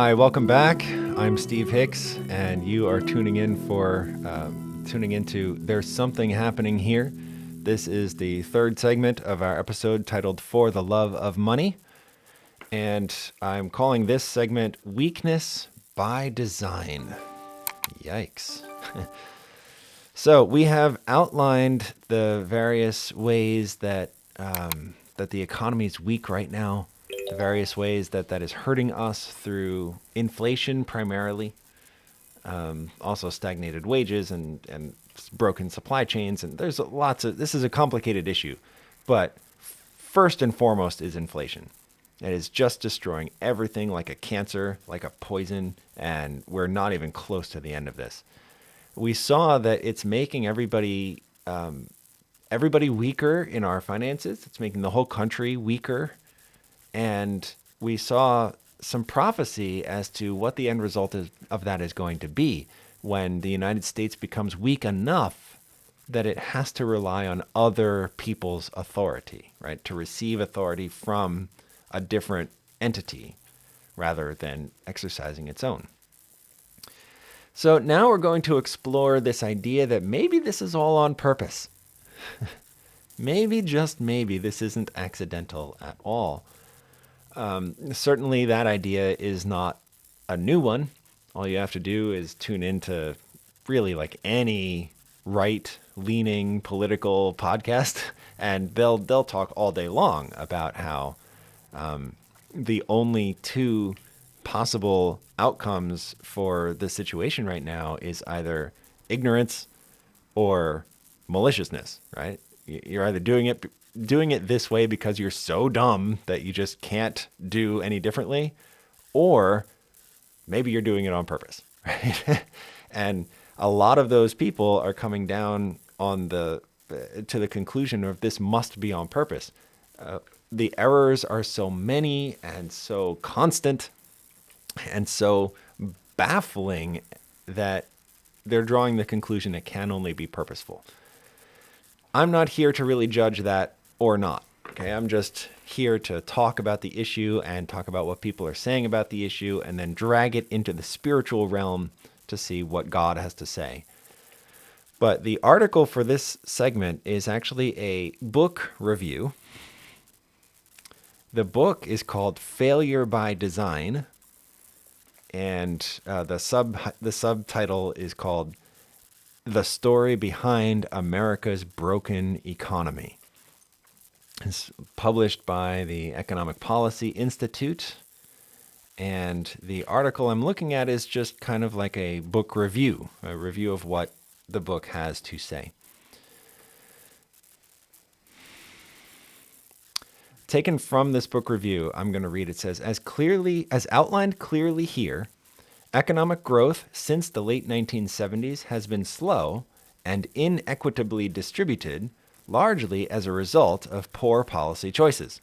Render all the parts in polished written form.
Hi, welcome back. I'm Steve Hicks, and you are tuning into There's Something Happening Here. This is the third segment of our episode titled For the Love of Money, and I'm calling this segment Weakness by Design. Yikes. So we have outlined the various ways that the economy is weak right now, the various ways that is hurting us through inflation primarily, also stagnated wages and broken supply chains. And there's this is a complicated issue, but first and foremost is inflation. It is just destroying everything like a cancer, like a poison, and we're not even close to the end of this. We saw that it's making everybody weaker in our finances. It's making the whole country weaker. And we saw some prophecy as to what the end result of that is going to be when the United States becomes weak enough that it has to rely on other people's authority, right? To receive authority from a different entity rather than exercising its own. So now we're going to explore this idea that maybe this is all on purpose. Maybe, just maybe, this isn't accidental at all. Certainly that idea is not a new one. All you have to do is tune into really like any right-leaning political podcast, and they'll talk all day long about how the only two possible outcomes for the situation right now is either ignorance or maliciousness, right? You're either doing it this way because you're so dumb that you just can't do any differently, or maybe you're doing it on purpose, right? And a lot of those people are coming down to the conclusion of this must be on purpose. The errors are so many and so constant and so baffling that they're drawing the conclusion it can only be purposeful. I'm not here to really judge that or not. Okay, I'm just here to talk about the issue and talk about what people are saying about the issue and then drag it into the spiritual realm to see what God has to say. But the article for this segment is actually a book review. The book is called Failure by Design, and the subtitle is called The Story Behind America's Broken Economy. It's published by the Economic Policy Institute, and the article I'm looking at is just kind of like a book review, a review of what the book has to say. Taken from this book review, I'm going to read. It says, as outlined clearly here, economic growth since the late 1970s has been slow and inequitably distributed, largely as a result of poor policy choices.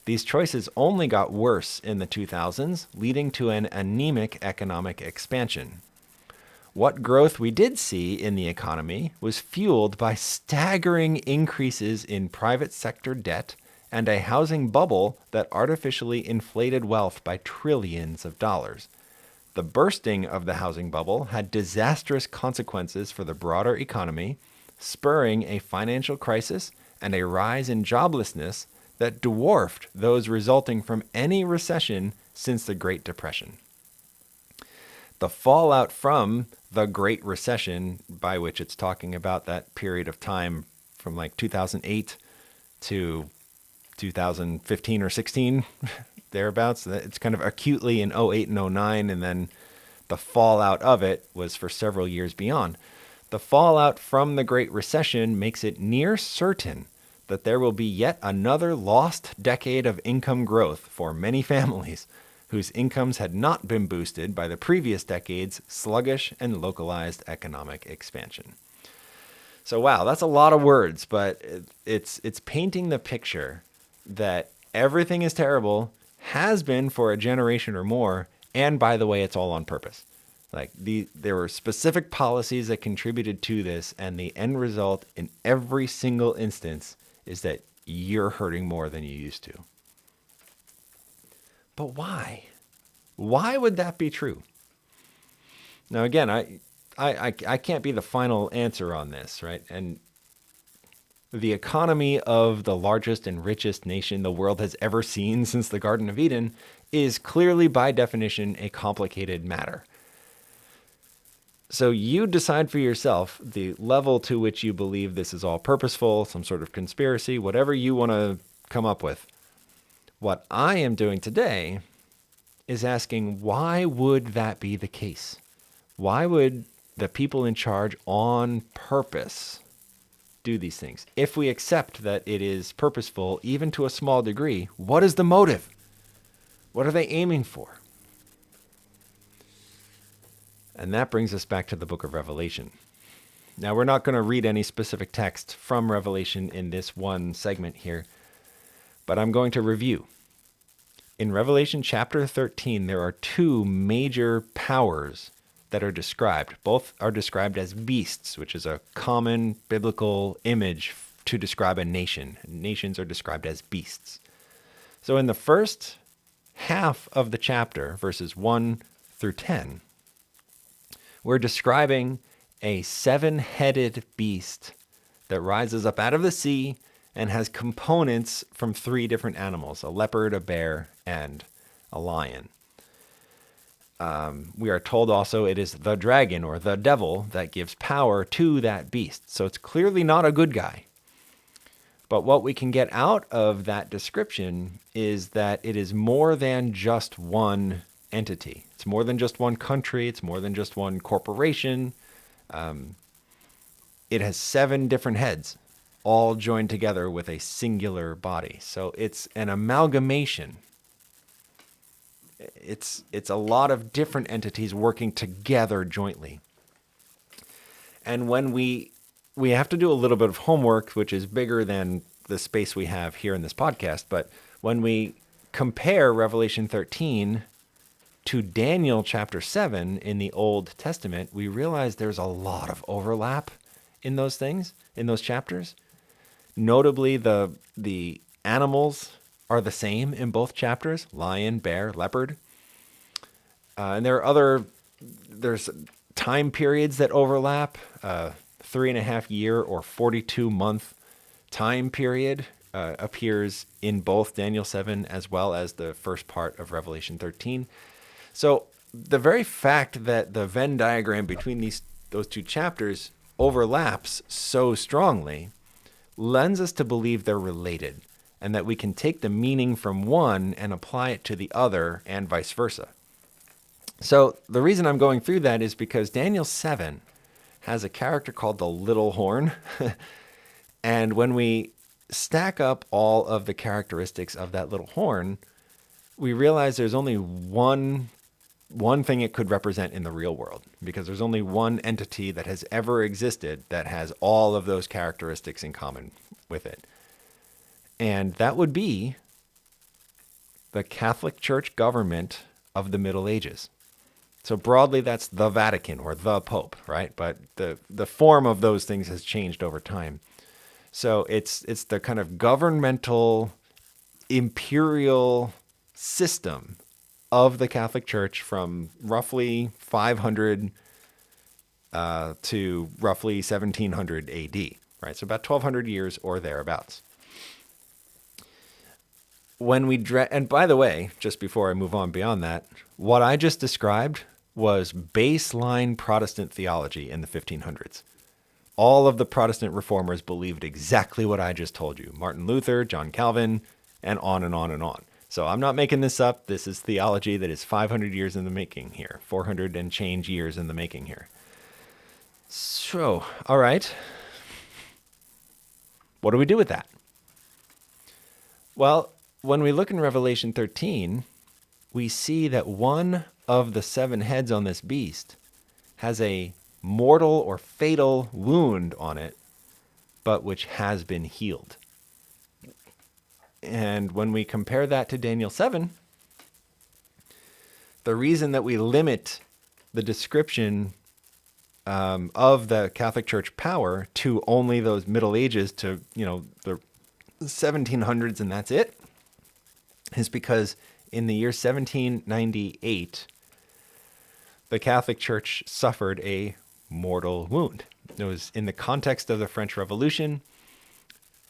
These choices only got worse in the 2000s, leading to an anemic economic expansion. What growth we did see in the economy was fueled by staggering increases in private sector debt and a housing bubble that artificially inflated wealth by trillions of dollars. The bursting of the housing bubble had disastrous consequences for the broader economy, spurring a financial crisis and a rise in joblessness that dwarfed those resulting from any recession since the Great Depression. The fallout from the Great Recession, by which it's talking about that period of time from like 2008 to 2015 or 16, thereabouts. It's kind of acutely in 08 and 09, and then the fallout of it was for several years beyond. The fallout from the Great Recession makes it near certain that there will be yet another lost decade of income growth for many families whose incomes had not been boosted by the previous decade's sluggish and localized economic expansion. So wow, that's a lot of words, but it's painting the picture that everything is terrible, has been for a generation or more, and by the way, it's all on purpose. Like there were specific policies that contributed to this, and the end result in every single instance is that you're hurting more than you used to. But why? Why would that be true? Now, again, I can't be the final answer on this, right? And the economy of the largest and richest nation the world has ever seen since the Garden of Eden is clearly, by definition, a complicated matter. So you decide for yourself the level to which you believe this is all purposeful, some sort of conspiracy, whatever you want to come up with. What I am doing today is asking, why would that be the case? Why would the people in charge on purpose do these things? If we accept that it is purposeful, even to a small degree, what is the motive? What are they aiming for? And that brings us back to the book of Revelation. Now, we're not going to read any specific text from Revelation in this one segment here, but I'm going to review. In Revelation chapter 13, there are two major powers that are described. Both are described as beasts, which is a common biblical image to describe a nation. Nations are described as beasts. So in the first half of the chapter, verses 1 through 10, we're describing a seven-headed beast that rises up out of the sea and has components from three different animals: a leopard, a bear, and a lion. We are told also it is the dragon, or the devil, that gives power to that beast. So it's clearly not a good guy. But what we can get out of that description is that it is more than just one entity. It's more than just one country. It's more than just one corporation. It has seven different heads, all joined together with a singular body. So it's an amalgamation. It's a lot of different entities working together jointly. And when we have to do a little bit of homework, which is bigger than the space we have here in this podcast, but when we compare Revelation 13 to Daniel chapter 7 in the Old Testament, we realize there's a lot of overlap in those things, in those chapters. Notably, the animals are the same in both chapters: lion, bear, leopard. And there's time periods that overlap. 3.5 year or 42-month time period appears in both Daniel 7 as well as the first part of Revelation 13. So the very fact that the Venn diagram between those two chapters overlaps so strongly lends us to believe they're related, and that we can take the meaning from one and apply it to the other, and vice versa. So the reason I'm going through that is because Daniel 7 has a character called the little horn. And when we stack up all of the characteristics of that little horn, we realize there's only one thing it could represent in the real world, because there's only one entity that has ever existed that has all of those characteristics in common with it. And that would be the Catholic Church government of the Middle Ages. So broadly, that's the Vatican, or the Pope, right? But the form of those things has changed over time. So it's the kind of governmental imperial system of the Catholic Church from roughly 500 to roughly 1700 AD, right? So about 1200 years or thereabouts. And by the way, just before I move on beyond that, what I just described was baseline Protestant theology in the 1500s. All of the Protestant reformers believed exactly what I just told you. Martin Luther, John Calvin, and on and on and on. So I'm not making this up. This is theology that is 500 years in the making here, 400 and change years in the making here. So, all right. What do we do with that? Well, when we look in Revelation 13, we see that one of the seven heads on this beast has a mortal or fatal wound on it, but which has been healed. And when we compare that to Daniel 7, the reason that we limit the description of the Catholic Church power to only those Middle Ages, to the 1700s, and that's it, is because in the year 1798, the Catholic Church suffered a mortal wound. It was in the context of the French Revolution.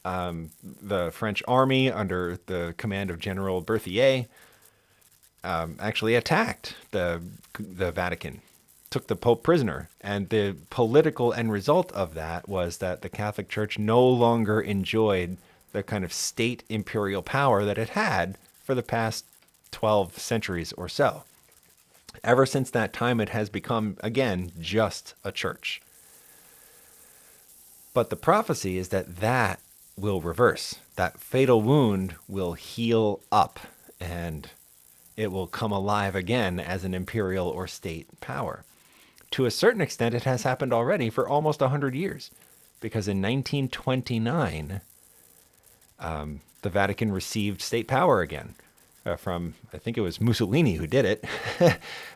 The French army, under the command of General Berthier, actually attacked the Vatican, took the Pope prisoner. And the political end result of that was that the Catholic Church no longer enjoyed the kind of state imperial power that it had for the past 12 centuries or so. Ever since that time, it has become, again, just a church. But the prophecy is that that will reverse. That fatal wound will heal up, and it will come alive again as an imperial or state power. To a certain extent, it has happened already for almost 100 years, because in 1929, the Vatican received state power again from, I think it was Mussolini who did it.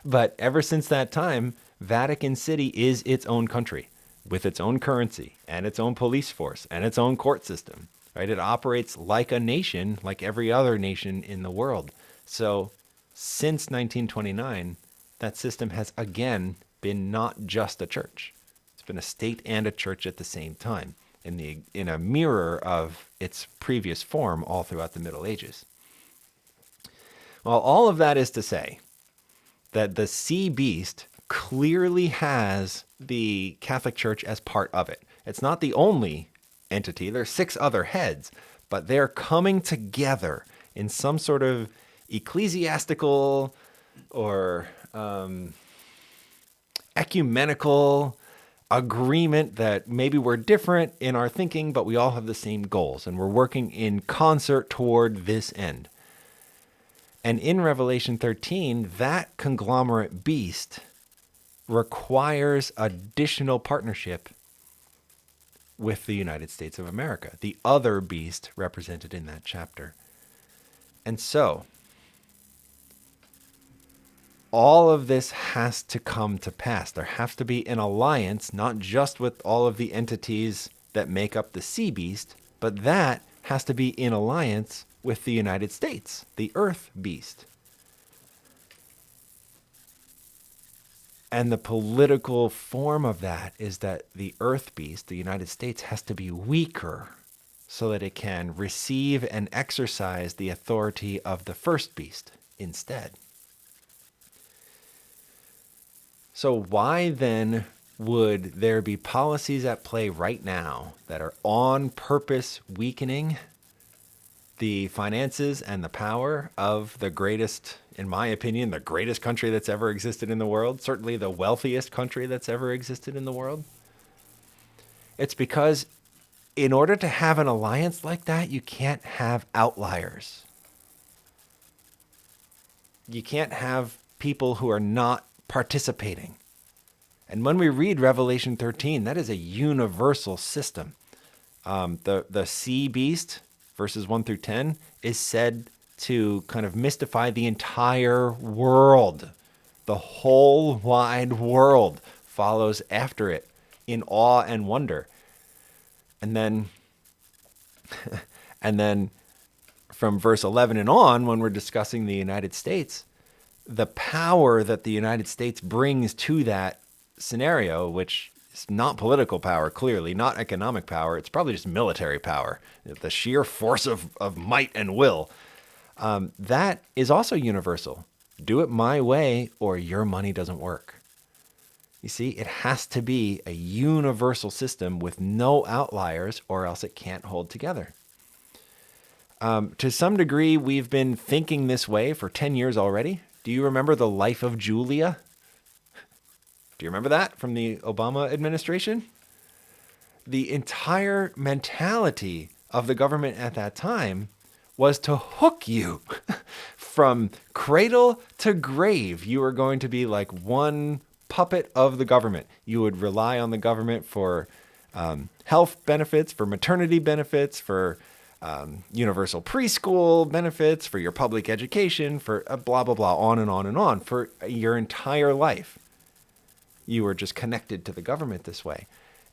But ever since that time, Vatican City is its own country with its own currency and its own police force and its own court system, right? It operates like a nation, like every other nation in the world. So since 1929, that system has again been not just a church. It's been a state and a church at the same time, in a mirror of its previous form all throughout the Middle Ages. Well, all of that is to say that the sea beast clearly has the Catholic Church as part of it. It's not the only entity. There's 6 other heads, but they're coming together in some sort of ecclesiastical or ecumenical agreement that maybe we're different in our thinking, but we all have the same goals, and we're working in concert toward this end. And in Revelation 13, that conglomerate beast requires additional partnership with the United States of America, the other beast represented in that chapter. And so, all of this has to come to pass. There has to be an alliance, not just with all of the entities that make up the sea beast, but that has to be in alliance with the United States, the earth beast. And the political form of that is that the earth beast, the United States, has to be weaker so that it can receive and exercise the authority of the first beast instead. So why then would there be policies at play right now that are on purpose weakening the finances and the power of the greatest, in my opinion, the greatest country that's ever existed in the world, certainly the wealthiest country that's ever existed in the world? It's because in order to have an alliance like that, you can't have outliers. You can't have people who are not participating. And when we read Revelation 13, that is a universal system. The sea beast, verses 1 through 10, is said to kind of mystify the entire world. The whole wide world follows after it in awe and wonder. And then from verse 11 and on, when we're discussing the United States, the power that the United States brings to that scenario, which is not political power, clearly, not economic power, it's probably just military power, the sheer force of might and will, that is also universal. Do it my way or your money doesn't work. You see, it has to be a universal system with no outliers or else it can't hold together. To some degree, we've been thinking this way for 10 years already. Do you remember the life of Julia? Do you remember that from the Obama administration? The entire mentality of the government at that time was to hook you from cradle to grave. You were going to be like one puppet of the government. You would rely on the government for health benefits, for maternity benefits, for universal preschool benefits, for your public education, for blah, blah, blah, on and on and on, for your entire life. You were just connected to the government this way.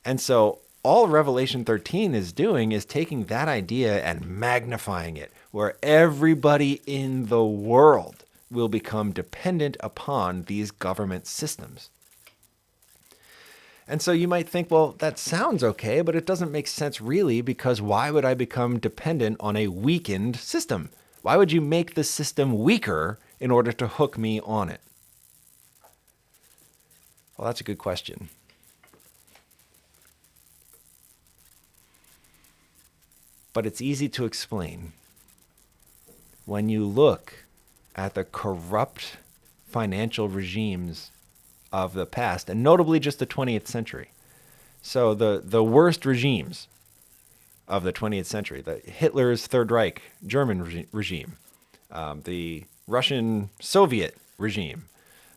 And so all Revelation 13 is doing is taking that idea and magnifying it, where everybody in the world will become dependent upon these government systems. And so you might think, well, that sounds okay, but it doesn't make sense really, because why would I become dependent on a weakened system? Why would you make the system weaker in order to hook me on it? Well, that's a good question. But it's easy to explain. When you look at the corrupt financial regimes of the past, and notably just the 20th century. So the worst regimes of the 20th century, the Hitler's Third Reich German regime, the Russian Soviet regime,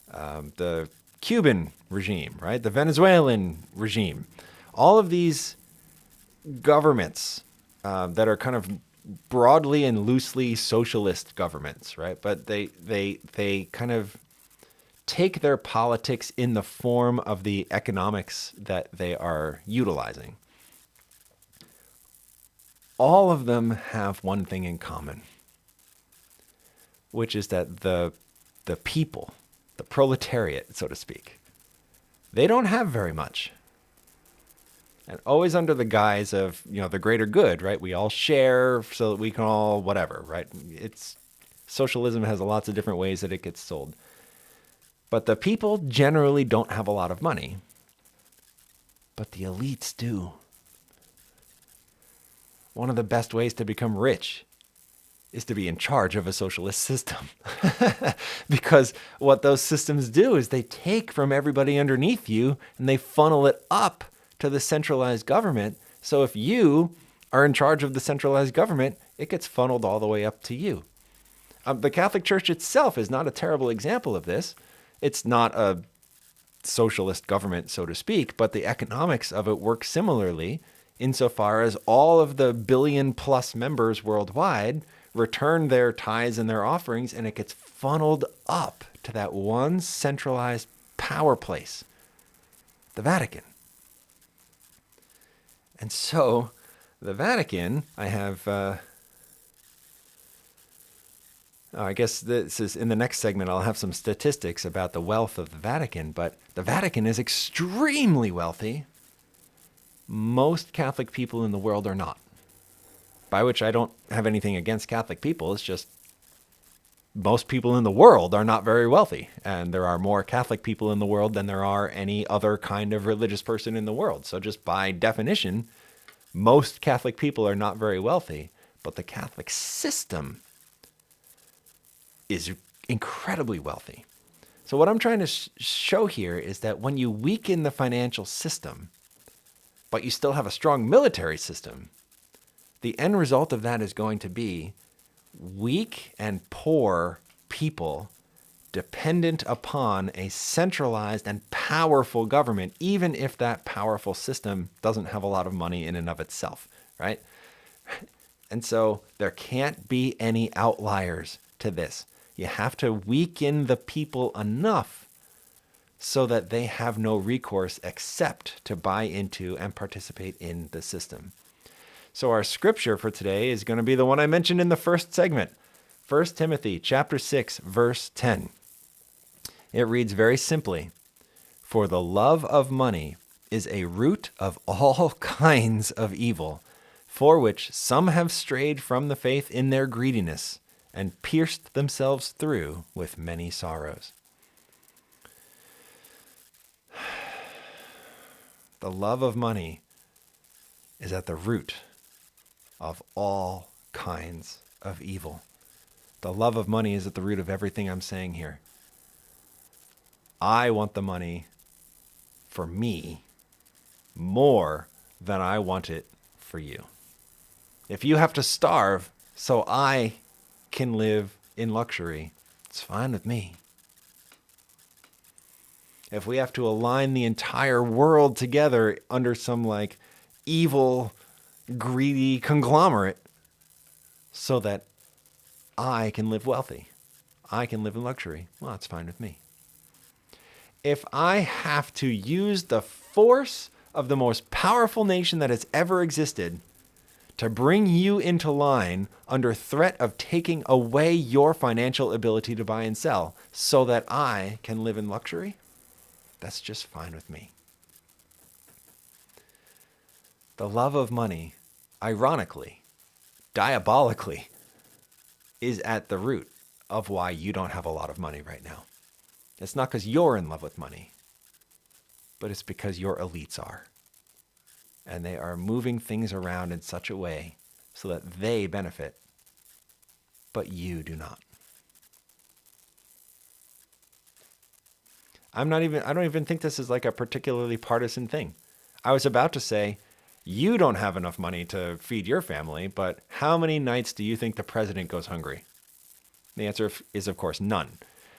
the Cuban regime, right? The Venezuelan regime, all of these governments that are kind of broadly and loosely socialist governments, right? But they kind of take their politics in the form of the economics that they are utilizing. All of them have one thing in common, which is that the people, the proletariat, so to speak, they don't have very much. And always under the guise of, the greater good, right? We all share so that we can all whatever, right? Socialism has lots of different ways that it gets sold. But the people generally don't have a lot of money. But the elites do. One of the best ways to become rich is to be in charge of a socialist system. Because what those systems do is they take from everybody underneath you and they funnel it up to the centralized government. So if you are in charge of the centralized government, it gets funneled all the way up to you. The Catholic Church itself is not a terrible example of this. It's not a socialist government, so to speak, but the economics of it work similarly insofar as all of the billion-plus members worldwide return their tithes and their offerings, and it gets funneled up to that one centralized power place, the Vatican. And so the Vatican, I have... I guess this is in the next segment. I'll have some statistics about the wealth of the Vatican, but the Vatican is extremely wealthy. Most Catholic people in the world are not. By which I don't have anything against Catholic people. It's just most people in the world are not very wealthy. And there are more Catholic people in the world than there are any other kind of religious person in the world. So just by definition, most Catholic people are not very wealthy. But the Catholic system is incredibly wealthy. So what I'm trying to show here is that when you weaken the financial system, but you still have a strong military system, the end result of that is going to be weak and poor people dependent upon a centralized and powerful government, even if that powerful system doesn't have a lot of money in and of itself, right? And so there can't be any outliers to this. You have to weaken the people enough so that they have no recourse except to buy into and participate in the system. So our scripture for today is going to be the one I mentioned in the first segment, 1 Timothy chapter 6, verse 10. It reads very simply, "For the love of money is a root of all kinds of evil, for which some have strayed from the faith in their greediness, and pierced themselves through with many sorrows." The love of money is at the root of all kinds of evil. The love of money is at the root of everything I'm saying here. I want the money for me more than I want it for you. If you have to starve so I can live in luxury, it's fine with me. If we have to align the entire world together under some evil, greedy conglomerate so that I can live wealthy, I can live in luxury, well, it's fine with me. If I have to use the force of the most powerful nation that has ever existed to bring you into line under threat of taking away your financial ability to buy and sell so that I can live in luxury, that's just fine with me. The love of money, ironically, diabolically, is at the root of why you don't have a lot of money right now. It's not because you're in love with money, but it's because your elites are. And they are moving things around in such a way so that they benefit, but you do not. I don't even think this is like a particularly partisan thing. I was about to say, you don't have enough money to feed your family, but how many nights do you think the president goes hungry? The answer is, of course, none.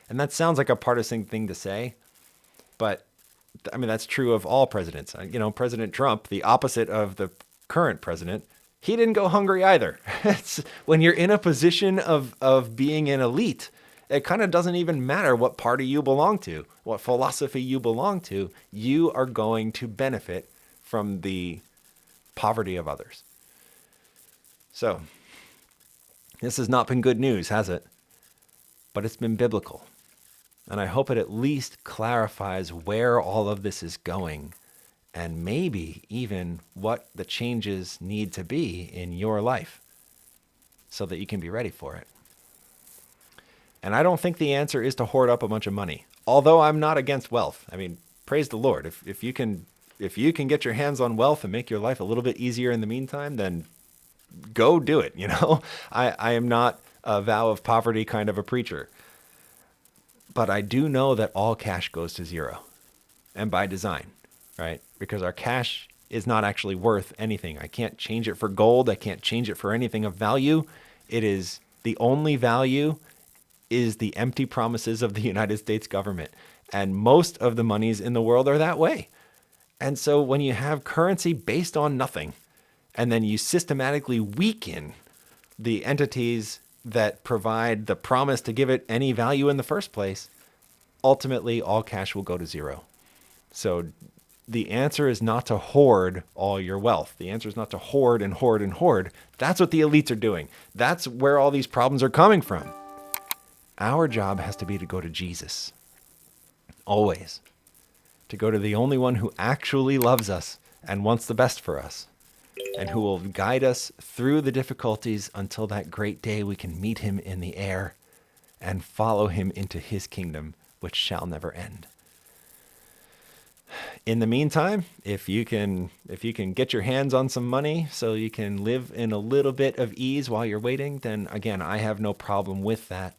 And that sounds like a partisan thing to say, but I mean, that's true of all presidents. President Trump, the opposite of the current president, he didn't go hungry either. When you're in a position of being an elite, it kind of doesn't even matter what party you belong to, what philosophy you belong to. You are going to benefit from the poverty of others. So, this has not been good news, has it? But it's been biblical. And I hope it at least clarifies where all of this is going and maybe even what the changes need to be in your life so that you can be ready for it. And I don't think the answer is to hoard up a bunch of money, although I'm not against wealth. I mean, praise the Lord. If you can get your hands on wealth and make your life a little bit easier in the meantime, then go do it. I am not a vow of poverty kind of a preacher. But I do know that all cash goes to zero, and by design, right? Because our cash is not actually worth anything. I can't change it for gold. I can't change it for anything of value. It is the only value is the empty promises of the United States government. And most of the monies in the world are that way. And so when you have currency based on nothing, and then you systematically weaken the entities that provide the promise to give it any value in the first place, ultimately all cash will go to zero. So the answer is not to hoard all your wealth. The answer is not to hoard and hoard and hoard. That's what the elites are doing. That's where all these problems are coming from. Our job has to be to go to Jesus. Always. To go to the only one who actually loves us and wants the best for us, and who will guide us through the difficulties until that great day we can meet him in the air and follow him into his kingdom, which shall never end. In the meantime, if you can get your hands on some money so you can live in a little bit of ease while you're waiting, then again, I have no problem with that.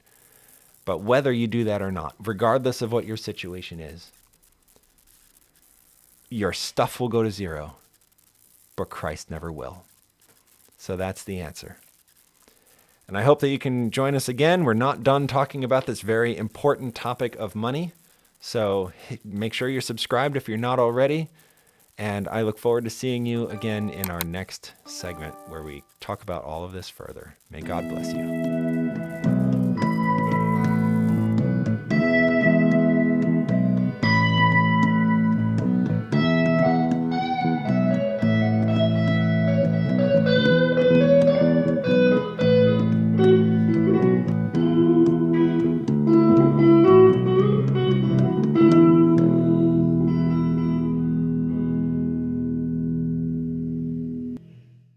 But whether you do that or not, regardless of what your situation is, your stuff will go to zero, but Christ never will. So that's the answer. And I hope that you can join us again. We're not done talking about this very important topic of money. So make sure you're subscribed if you're not already. And I look forward to seeing you again in our next segment where we talk about all of this further. May God bless you.